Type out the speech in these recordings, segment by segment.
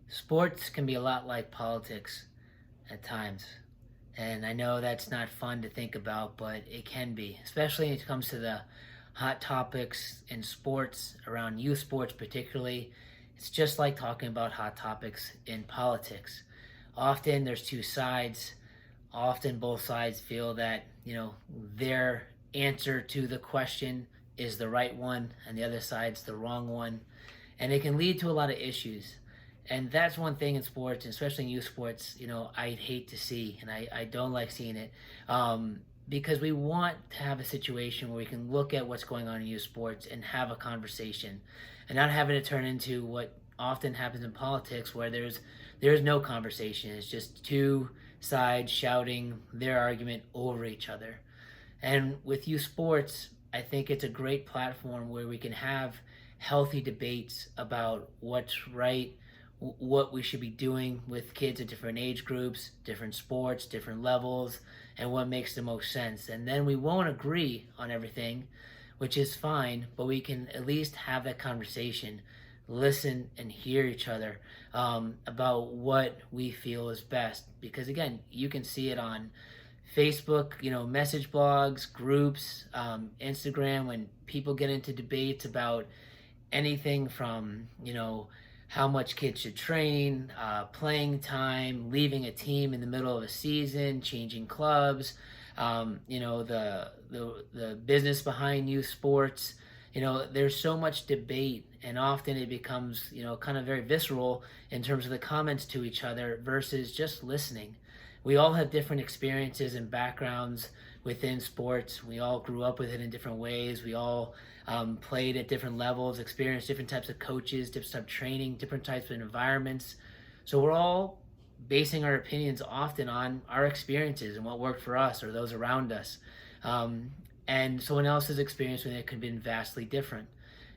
Sports can be a lot like politics at times. And I know that's not fun to think about, but it can be, especially when it comes to the hot topics in sports, around youth sports particularly. It's just like talking about hot topics in politics. Often there's two sides. Often both sides feel that, their answer to the question is the right one and the other side's the wrong one. And it can lead to a lot of issues. And that's one thing in sports, and especially in youth sports, I hate to see, and I don't like seeing it, because we want to have a situation where we can look at what's going on in youth sports and have a conversation, and not having it turn into what often happens in politics, where there's no conversation. It's just two sides shouting their argument over each other. And with youth sports, I think it's a great platform where we can have healthy debates about what's right, what we should be doing with kids at different age groups, different sports, different levels, and what makes the most sense. And then we won't agree on everything, which is fine, but we can at least have that conversation, listen and hear each other, about what we feel is best. Because again, you can see it on Facebook, message blogs, groups, Instagram, when people get into debates about anything from, how much kids should train, playing time, leaving a team in the middle of a season, changing clubs, the business behind youth sports. There's so much debate, and often it becomes, kind of very visceral in terms of the comments to each other versus just listening. We all have different experiences and backgrounds within sports. We all grew up with it in different ways. We all played at different levels, experienced different types of coaches, different types of training, different types of environments. So we're all basing our opinions often on our experiences and what worked for us or those around us. And someone else's experience with it could have been vastly different.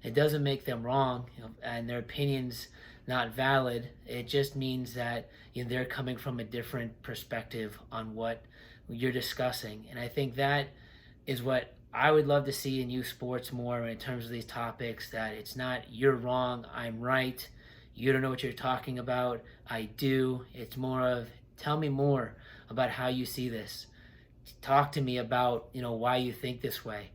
It doesn't make them wrong, and their opinions not valid. It just means that they're coming from a different perspective on what you're discussing. And I think that is what I would love to see in youth sports more in terms of these topics, that it's not you're wrong, I'm right, you don't know what you're talking about, I do. It's more of tell me more about how you see this. Talk to me about, why you think this way.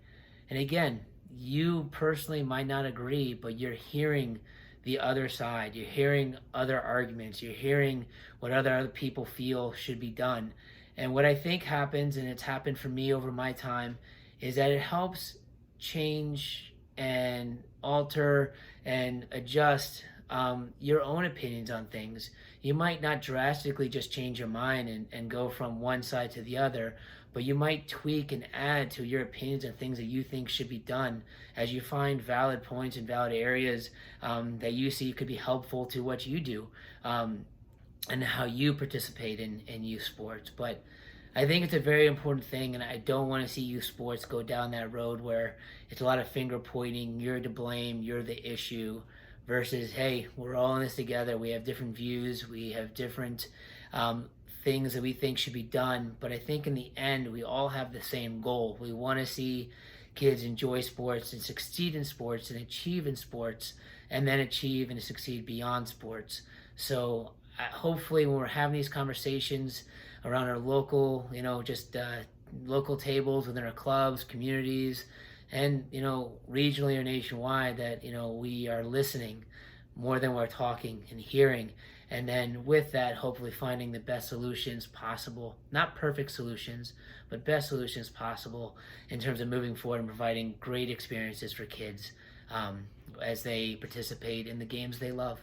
And again, you personally might not agree, but you're hearing the other side. You're hearing other arguments. You're hearing what other people feel should be done. And what I think happens, and it's happened for me over my time, is that it helps change and alter and adjust your own opinions on things. You might not drastically just change your mind and go from one side to the other, but you might tweak and add to your opinions and things that you think should be done as you find valid points and valid areas that you see could be helpful to what you do, and how you participate in youth sports. But I think it's a very important thing, and I don't want to see youth sports go down that road where it's a lot of finger pointing, you're to blame, you're the issue, versus, hey, we're all in this together, we have different views, we have different things that we think should be done. But I think in the end, we all have the same goal. We want to see kids enjoy sports and succeed in sports and achieve in sports, and then achieve and succeed beyond sports. So hopefully when we're having these conversations around our local, local tables within our clubs, communities, and, regionally or nationwide, that, we are listening more than we're talking and hearing. And then with that, hopefully finding the best solutions possible, not perfect solutions, but best solutions possible in terms of moving forward and providing great experiences for kids as they participate in the games they love.